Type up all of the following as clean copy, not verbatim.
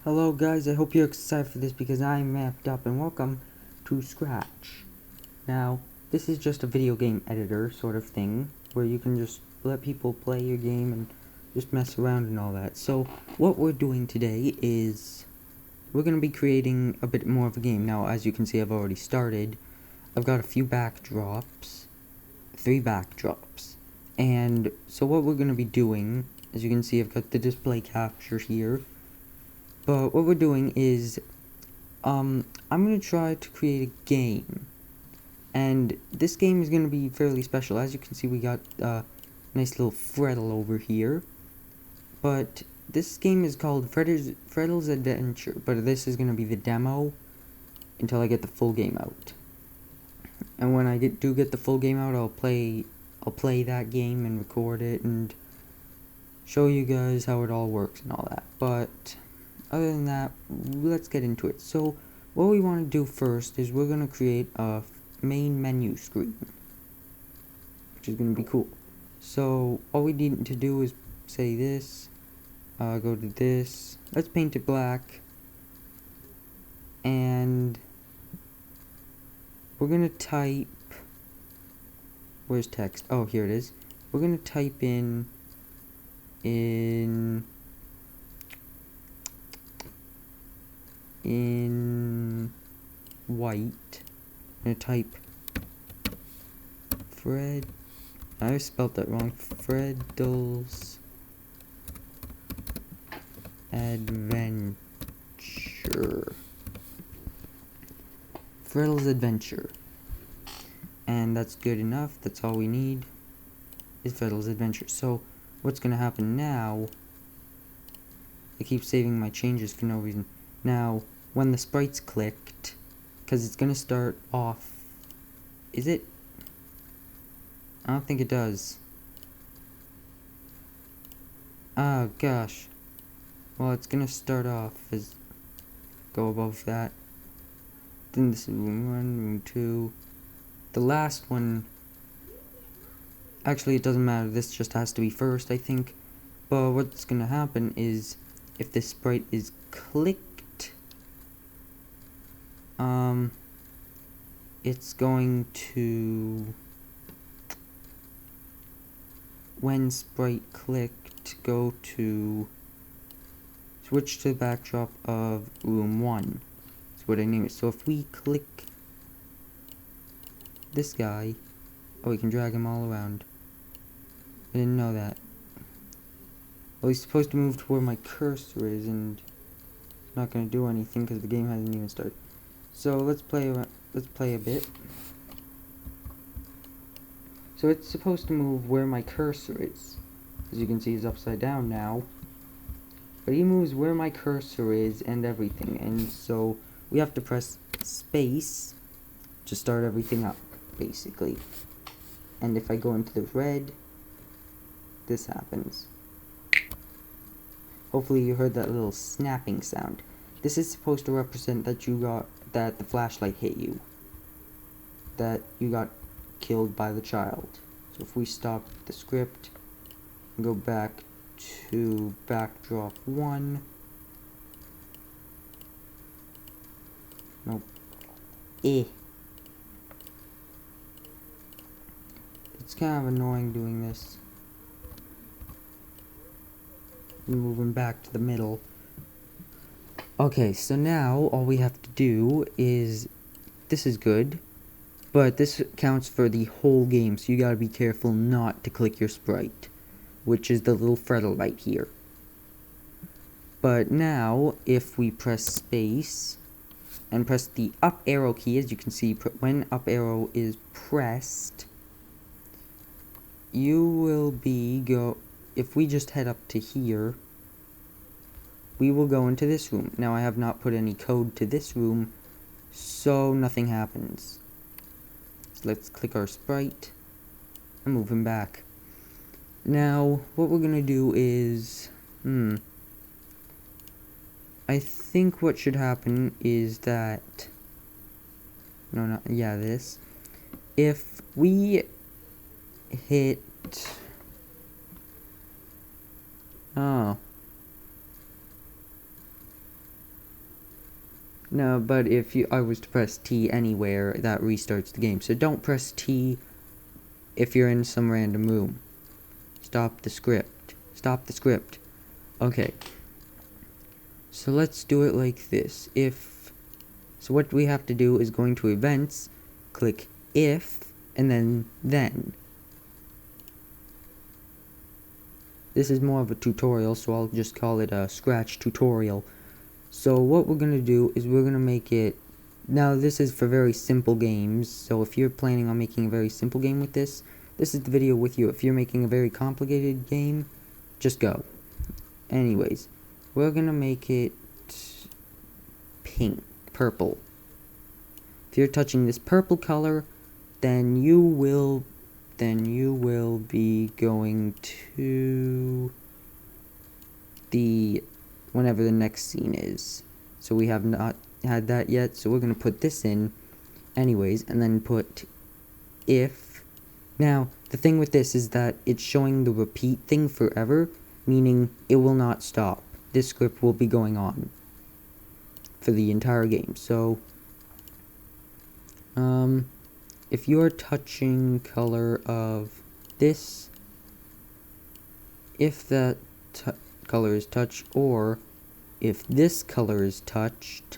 Hello guys, I hope you're excited for this because I'm amped up and welcome to Scratch. Now, this is just a video game editor sort of thing where you can just let people play your game and just mess around and all that. So, what we're doing today is we're going to be creating a bit more of a game. Now, as you can see, I've already started. I've got a few backdrops, 3 backdrops. And so what we're going to be doing, as you can see, I've got the display capture here. But what we're doing is, I'm going to try to create a game. And this game is going to be fairly special. As you can see, we got a nice little Freddle over here. But this game is called Freddle's Adventure. But this is going to be the demo until I get the full game out. And when I do get the full game out, I'll play that game and record it and show you guys how it all works and all that. But other than that, let's get into it. So, what we want to do first is we're going to create a main menu screen, which is going to be cool. So, all we need to do is say this, go to this, let's paint it black, and we're going to type, where's text? Oh, here it is. We're going to type in white, I'm going to type Fred, I spelled that wrong, Freddle's Adventure. Freddle's Adventure. And that's good enough, that's all we need, is Freddle's Adventure. So, what's going to happen now, I keep saving my changes for no reason. Now, when the sprite's clicked, because it's going to start off, is it? I don't think it does. Oh, gosh. Well, it's going to start off as, go above that. Then this is room 1, room 2. The last one, actually it doesn't matter, this just has to be first, I think. But what's going to happen is, if this sprite is clicked, it's going to, when sprite clicked, go to, switch to the backdrop of room 1. That's what I name it. So if we click this guy, oh, we can drag him all around. I didn't know that. Well, he's supposed to move to where my cursor is, and it's not going to do anything because the game hasn't even started. So let's play a bit. So it's supposed to move where my cursor is. As you can see, he's upside down now. But he moves where my cursor is and everything. And so we have to press space to start everything up, basically. And if I go into the red, this happens. Hopefully you heard that little snapping sound. This is supposed to represent that that the flashlight hit you. That you got killed by the child. So if we stop the script and go back to backdrop 1. Nope. It's kind of annoying doing this. Moving back to the middle. Okay, so now all we have to do is, this is good, but this counts for the whole game, so you gotta be careful not to click your sprite, which is the little Freddle right here. But now, if we press space, and press the up arrow key, as you can see, when up arrow is pressed, you will be if we just head up to here, we will go into this room. Now I have not put any code to this room, so nothing happens. So let's click our sprite and move him back. Now, what we're gonna do is, I think what should happen is that, this. If we hit, oh, No, but if I was to press T anywhere, that restarts the game. So don't press T if you're in some random room. Stop the script. Stop the script. Okay. So let's do it like this. So what we have to do is going to events, click if, and then. This is more of a tutorial, so I'll just call it a Scratch tutorial. So what we're going to do is we're going to make it. Now this is for very simple games, so if you're planning on making a very simple game with this is the video with you. If you're making a very complicated game, just go. Anyways, we're going to make it purple. If you're touching this purple color, then you will be going to whenever the next scene is. So we have not had that yet, so we're going to put this in anyways, and then put if. Now, the thing with this is that it's showing the repeat thing forever, meaning it will not stop. This script will be going on for the entire game. So, if you're touching color of this, if that color is touched, or if this color is touched,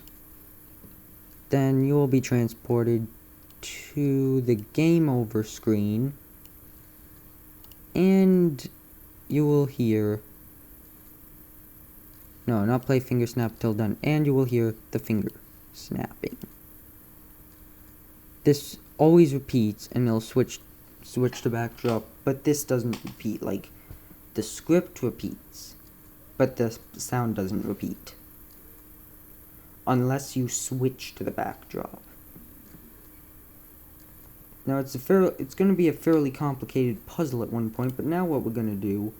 then you will be transported to the game over screen, and you will hear, no, not play finger snap till done, and you will hear the finger snapping. This always repeats, and it'll switch to backdrop, but this doesn't repeat. Like, the script repeats, but the sound doesn't repeat unless you switch to the backdrop. Now it's going to be a fairly complicated puzzle at one point, but now what we're going to do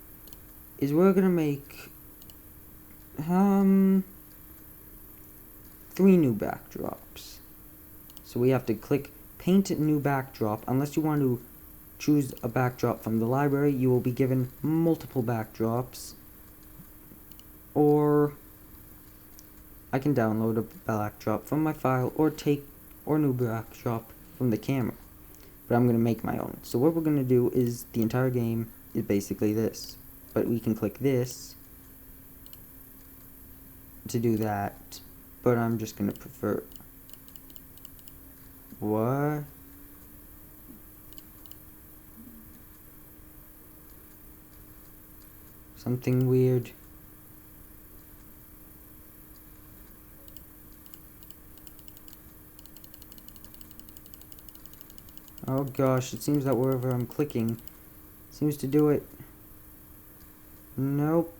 is we're going to make 3 new backdrops. So we have to click paint a new backdrop. Unless you want to choose a backdrop from the library, you will be given multiple backdrops. Or I can download a backdrop from my file, or new backdrop from the camera. But I'm going to make my own. So what we're going to do is the entire game is basically this. But we can click this to do that. But I'm just going to prefer... What? Something weird. Oh gosh, it seems that wherever I'm clicking seems to do it. Nope.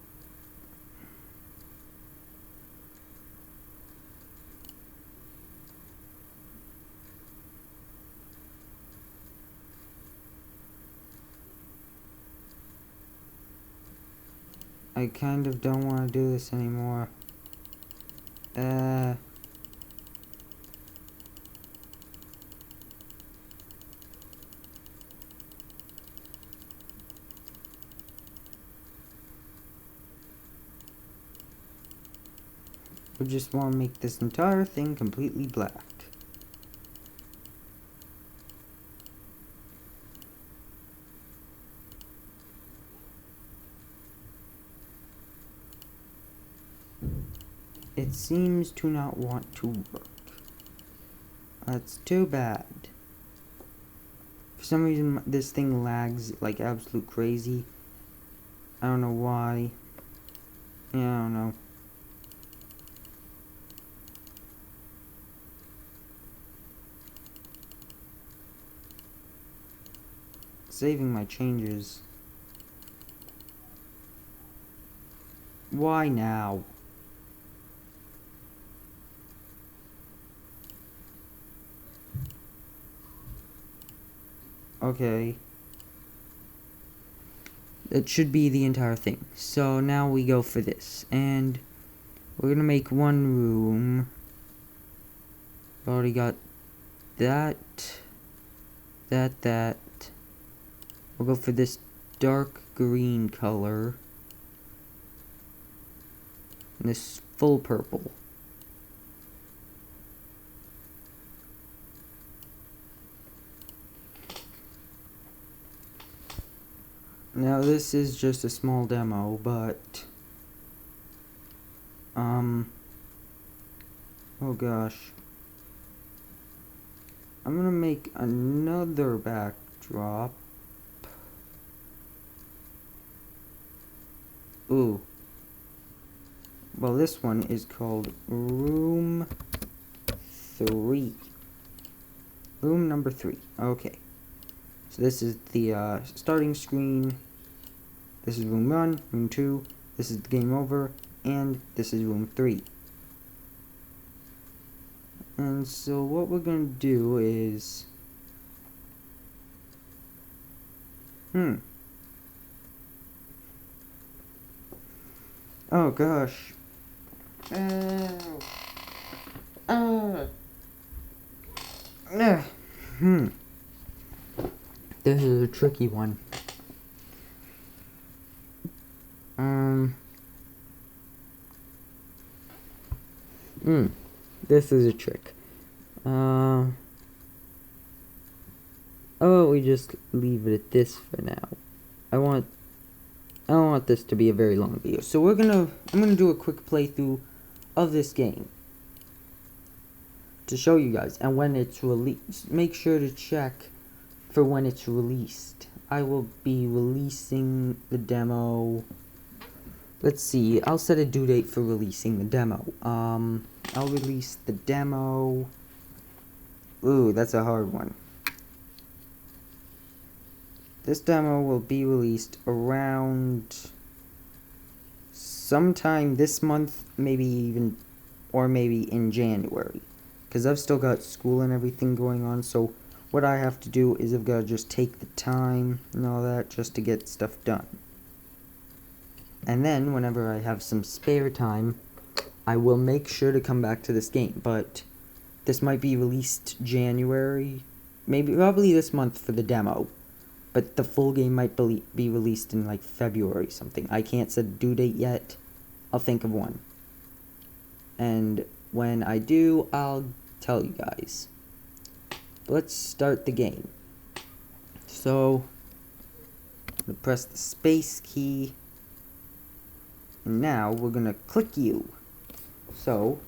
I kind of don't want to do this anymore. We just want to make this entire thing completely black. It seems to not want to work. That's too bad. For some reason, this thing lags like absolute crazy. I don't know why. Yeah, I don't know. Saving my changes. Why now? Okay. It should be the entire thing. So now we go for this. And we're gonna make one room. Already got that. That. We'll go for this dark green color. And this full purple. Now this is just a small demo, but oh gosh. I'm gonna make another backdrop. Ooh. Well, this one is called Room 3. Room number 3. Okay. So this is the starting screen. This is room 1, room 2. This is the game over. And this is room 3. And so what we're going to do is... Oh gosh. This is a tricky one. This is a trick. Oh, we just leave it at this for now. I don't want this to be a very long video. So I'm gonna do a quick playthrough of this game to show you guys, and when it's released, make sure to check for when it's released. I will be releasing the demo. Let's see, I'll set a due date for releasing the demo. I'll release the demo. Ooh, that's a hard one. This demo will be released around sometime this month, maybe in January. Because I've still got school and everything going on, so what I have to do is I've got to just take the time and all that just to get stuff done. And then, whenever I have some spare time, I will make sure to come back to this game. But this might be released January, probably this month for the demo. But the full game might be released in like February something. I can't set a due date yet. I'll think of one. And when I do, I'll tell you guys. Let's start the game. So, I'm going to press the space key. And now we're going to click U. So,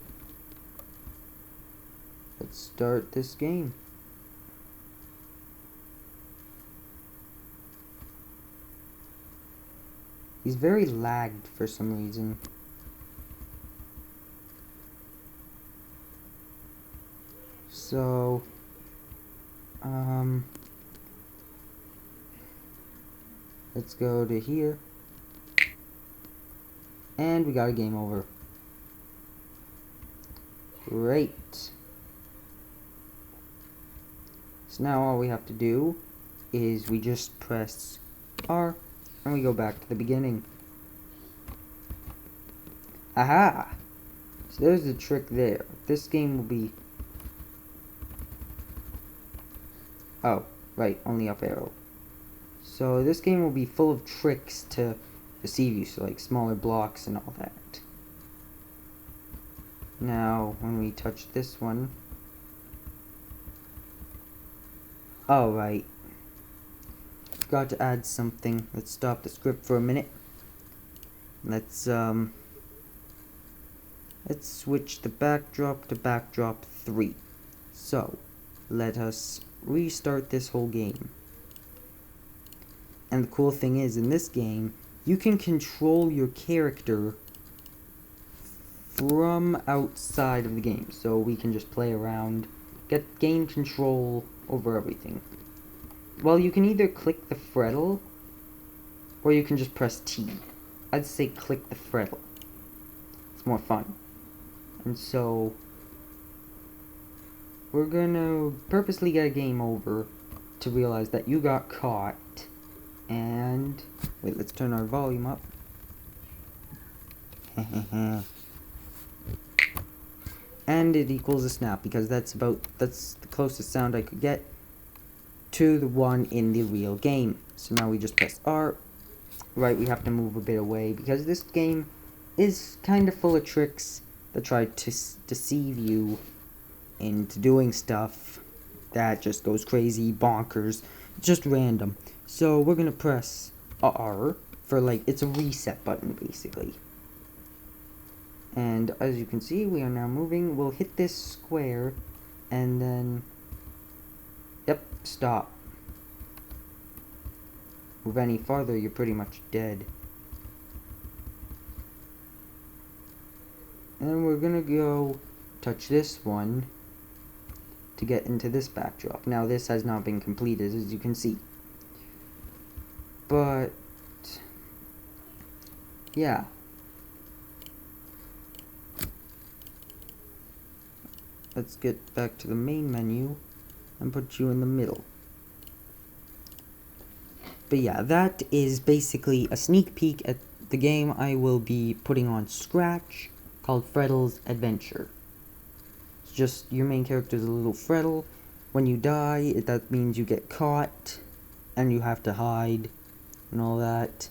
let's start this game. He's very lagged for some reason. So, let's go to here. And we got a game over. Great. So now all we have to do is we just press R and we go back to the beginning. Aha! So there's the trick there. This game will be... Oh, right, only up arrow. So this game will be full of tricks to deceive you, so like smaller blocks and all that. Now, when we touch this one... Oh, right. Forgot to add something. Let's stop the script for a minute. Let's switch the backdrop to backdrop 3. So, let us restart this whole game. And the cool thing is, in this game, you can control your character from outside of the game. So we can just play around, gain control over everything. Well, you can either click the Freddle, or you can just press T. I'd say click the Freddle. It's more fun. And so, we're gonna purposely get a game over to realize that you got caught. And, wait, let's turn our volume up. And it equals a snap, because that's the closest sound I could get to the one in the real game. So now we just press R. Right, we have to move a bit away, because this game is kind of full of tricks that try to deceive you into doing stuff that just goes crazy, bonkers, just random. So we're gonna press R for, like, it's a reset button, basically. And as you can see, we are now moving. We'll hit this square, and then, yep, stop. Move any farther, you're pretty much dead. And we're gonna go touch this one to get into this backdrop. Now this has not been completed, as you can see. But yeah. Let's get back to the main menu and put you in the middle. But yeah, that is basically a sneak peek at the game I will be putting on Scratch, called Freddle's Adventure. It's just, your main character is a little Freddle. When you die, that means you get caught, and you have to hide, and all that.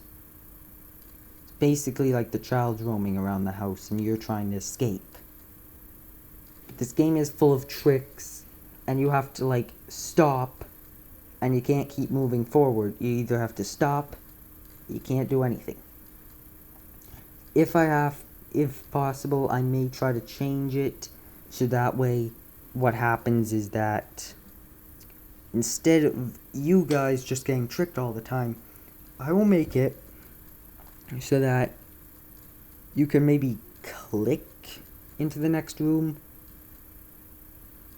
It's basically like the child roaming around the house, and you're trying to escape. But this game is full of tricks, and you have to, like, stop, and you can't keep moving forward. You either have to stop, you can't do anything. If possible, I may try to change it, so that way what happens is that instead of you guys just getting tricked all the time, I will make it so that you can maybe click into the next room,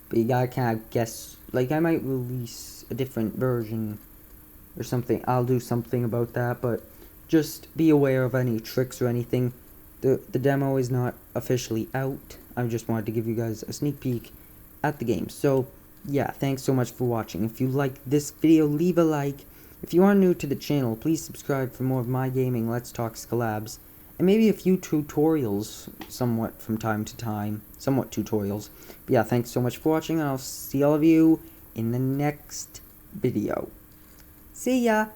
but you gotta kind of guess. Like, I might release a different version or something. I'll do something about that, but just be aware of any tricks or anything. The demo is not officially out. I just wanted to give you guys a sneak peek at the game. So, yeah, thanks so much for watching. If you like this video, leave a like. If you are new to the channel, please subscribe for more of my gaming Let's Talks collabs. And maybe a few tutorials, somewhat from time to time. Somewhat tutorials. But yeah, thanks so much for watching, and I'll see all of you in the next video. See ya!